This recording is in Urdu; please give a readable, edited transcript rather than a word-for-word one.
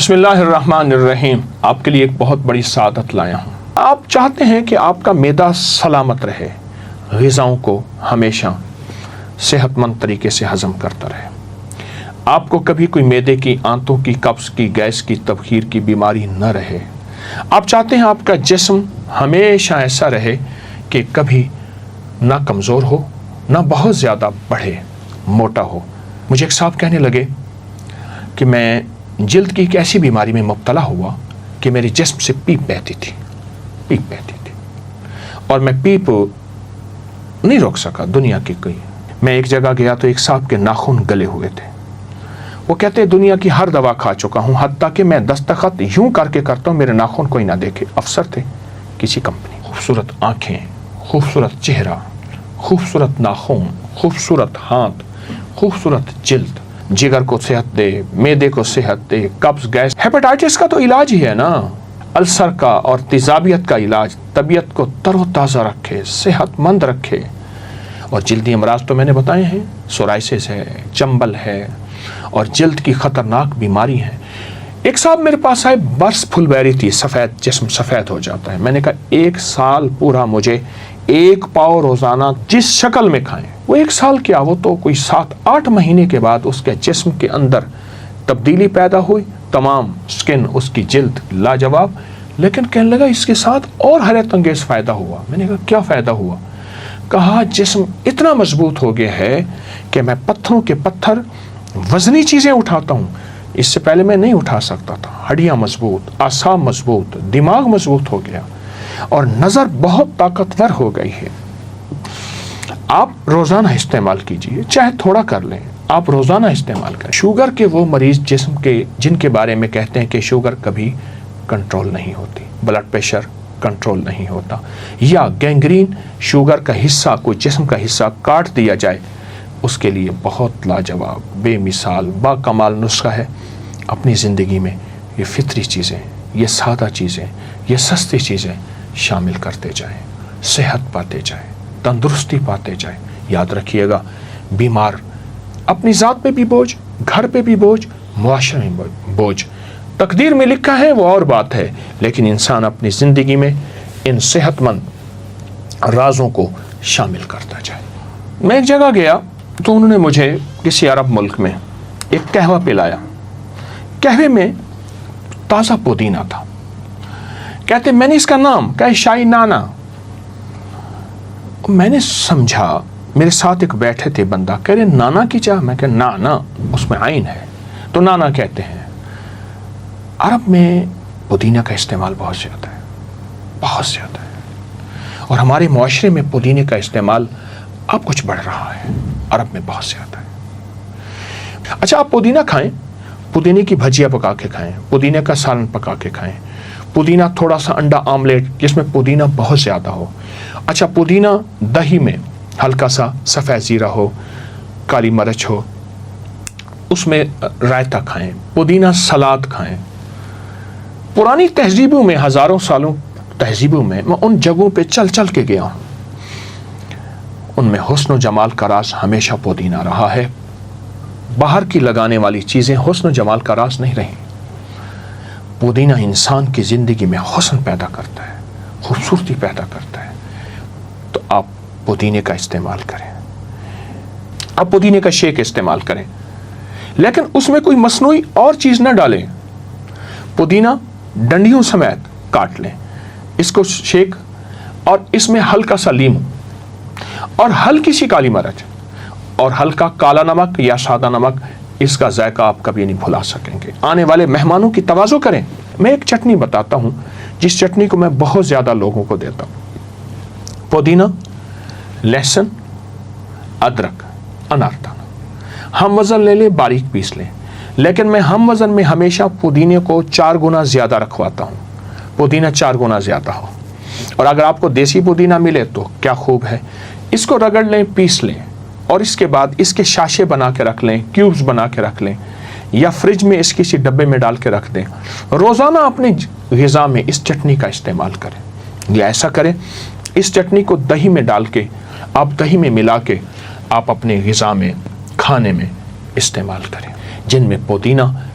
بسم اللہ الرحمن الرحیم. آپ کے لیے ایک بہت بڑی سعادت لایا ہوں. آپ چاہتے ہیں کہ آپ کا معدہ سلامت رہے, غذاؤں کو ہمیشہ صحت مند طریقے سے ہضم کرتا رہے, آپ کو کبھی کوئی معدے کی, آنتوں کی, قبض کی, گیس کی, تبخیر کی بیماری نہ رہے. آپ چاہتے ہیں آپ کا جسم ہمیشہ ایسا رہے کہ کبھی نہ کمزور ہو, نہ بہت زیادہ بڑھے, موٹا ہو. مجھے ایک صاحب کہنے لگے کہ میں جلد کی ایک ایسی بیماری میں مبتلا ہوا کہ میرے جسم سے پیپ بہتی تھی, اور میں پیپ نہیں روک سکا دنیا کی کوئی. میں ایک جگہ گیا تو ایک صاحب کے ناخن گلے ہوئے تھے. وہ کہتے دنیا کی ہر دوا کھا چکا ہوں, حتیٰ کہ میں دستخط یوں کر کے کرتا ہوں میرے ناخن کوئی نہ دیکھے. افسر تھے کسی کمپنی, خوبصورت آنکھیں, خوبصورت چہرہ, خوبصورت ناخن, خوبصورت ہاتھ, خوبصورت جلد. جگر کو صحت دے, معدے کو صحت دے, قبض, گیس, ہیپاٹائٹس کا تو علاج ہی ہے نا, السر کا اور تیزابیت کا علاج, طبیعت کو تر و تازہ رکھے, صحت مند رکھے. اور جلدی امراض تو میں نے بتائے ہیں, سورائسس ہے, چمبل ہے, اور جلد کی خطرناک بیماری ہے. ایک صاحب میرے پاس آئے, برس پھل بیری تھی, سفید, جسم سفید ہو جاتا ہے. میں نے کہا ایک سال پورا مجھے ایک پاؤ روزانہ جس شکل میں کھائیں. وہ ایک سال کیا, وہ تو کوئی 7-8 مہینے کے بعد اس کے جسم کے اندر تبدیلی پیدا ہوئی, تمام سکن, اس کی جلد لاجواب. لیکن کہنے لگا اس کے ساتھ اور حیرت انگیز فائدہ ہوا. میں نے کہا کیا فائدہ ہوا؟ کہا جسم اتنا مضبوط ہو گیا ہے کہ میں پتھروں کے پتھر, وزنی چیزیں اٹھاتا ہوں. اس سے پہلے میں نہیں اٹھا سکتا تھا. ہڈیاں مضبوط, اعصاب مضبوط, دماغ مضبوط ہو گیا, اور نظر بہت طاقتور ہو گئی ہے. آپ روزانہ استعمال کیجئے, چاہے تھوڑا کر لیں, آپ روزانہ استعمال کریں. شوگر کے وہ مریض جسم کے جن کے بارے میں کہتے ہیں کہ شوگر کبھی کنٹرول نہیں ہوتی, بلڈ پریشر کنٹرول نہیں ہوتا, یا گینگرین, شوگر کا حصہ, کوئی جسم کا حصہ کاٹ دیا جائے, اس کے لیے بہت لاجواب, بے مثال, با کمال نسخہ ہے. اپنی زندگی میں یہ فطری چیزیں, یہ سادہ چیزیں, یہ سستی چیزیں شامل کرتے جائیں, صحت پاتے جائیں, تندرستی پاتے جائیں. یاد رکھیے گا, بیمار اپنی ذات پہ بھی بوجھ, گھر پہ بھی بوجھ, معاشرے میں بوجھ. تقدیر میں لکھا ہے وہ اور بات ہے, لیکن انسان اپنی زندگی میں ان صحت مند رازوں کو شامل کرتا جائے. میں ایک جگہ گیا تو انہوں نے مجھے کسی عرب ملک میں ایک قہوہ پلایا. قہوے میں تازہ پودینہ تھا. کہتے میں نے اس کا نام کہا شاہی نانا. میں نے سمجھا, میرے ساتھ ایک بیٹھے تھے بندہ, کہہ رہے نانا کی چاہ. میں کہا نانا اس میں عین ہے تو نانا کہتے ہیں. عرب میں پودینہ کا استعمال بہت زیادہ ہے, بہت زیادہ ہے, اور ہمارے معاشرے میں پودینے کا استعمال اب کچھ بڑھ رہا ہے, عرب میں بہت زیادہ ہے. اچھا آپ پودینہ کھائیں, پودینے کی بھجیا پکا کے کھائیں, پودینے کا سالن پکا کے کھائیں, پودینہ تھوڑا سا انڈا آملیٹ جس میں پودینہ بہت زیادہ ہو. اچھا پودینہ دہی میں ہلکا سا سفید زیرہ ہو, کالی مرچ ہو, اس میں رائتا کھائیں, پودینہ سلاد کھائیں. پرانی تہذیبوں میں, ہزاروں سالوں تہذیبوں میں ان جگہوں پہ چل چل کے گیا ہوں, ان میں حسن و جمال کا راز ہمیشہ پودینہ رہا ہے. باہر کی لگانے والی چیزیں حسن و جمال کا راز نہیں رہیں. پودینہ انسان کی زندگی میں حسن پیدا کرتا ہے, خوبصورتی پیدا کرتا ہے. تو آپ پودینے کا استعمال کریں, آپ پودینے کا شیک استعمال کریں, لیکن اس میں کوئی مصنوعی اور چیز نہ ڈالیں. پودینہ ڈنڈیوں سمیت کاٹ لیں, اس کو شیک, اور اس میں ہلکا سا لیمو اور ہلکی سی کالی مرچ اور ہلکا کالا نمک یا سادہ نمک, اس کا ذائقہ آپ کبھی نہیں بھلا سکیں گے. آنے والے مہمانوں کی تواضع کریں. میں ایک چٹنی بتاتا ہوں جس چٹنی کو میں بہت زیادہ لوگوں کو دیتا ہوں. پودینہ, لہسن, ادرک, اناردانہ, ہم وزن لے لیں, باریک پیس لیں, لیکن میں ہم وزن میں ہمیشہ پودینے کو 4 گنا زیادہ رکھواتا ہوں. پودینہ 4 گنا زیادہ ہو, اور اگر آپ کو دیسی پودینہ ملے تو کیا خوب ہے. اس کو رگڑ لیں, پیس لیں, اور اس کے بعد اس کے شاشے بنا کے رکھ لیں, کیوبز بنا کے رکھ لیں, یا فریج میں اس کسی ڈبے میں ڈال کے رکھ دیں. روزانہ اپنی غذا میں اس چٹنی کا استعمال کریں. یا ایسا کریں, اس چٹنی کو دہی میں ڈال کے, آپ دہی میں ملا کے آپ اپنے غذا میں, کھانے میں استعمال کریں, جن میں پودینہ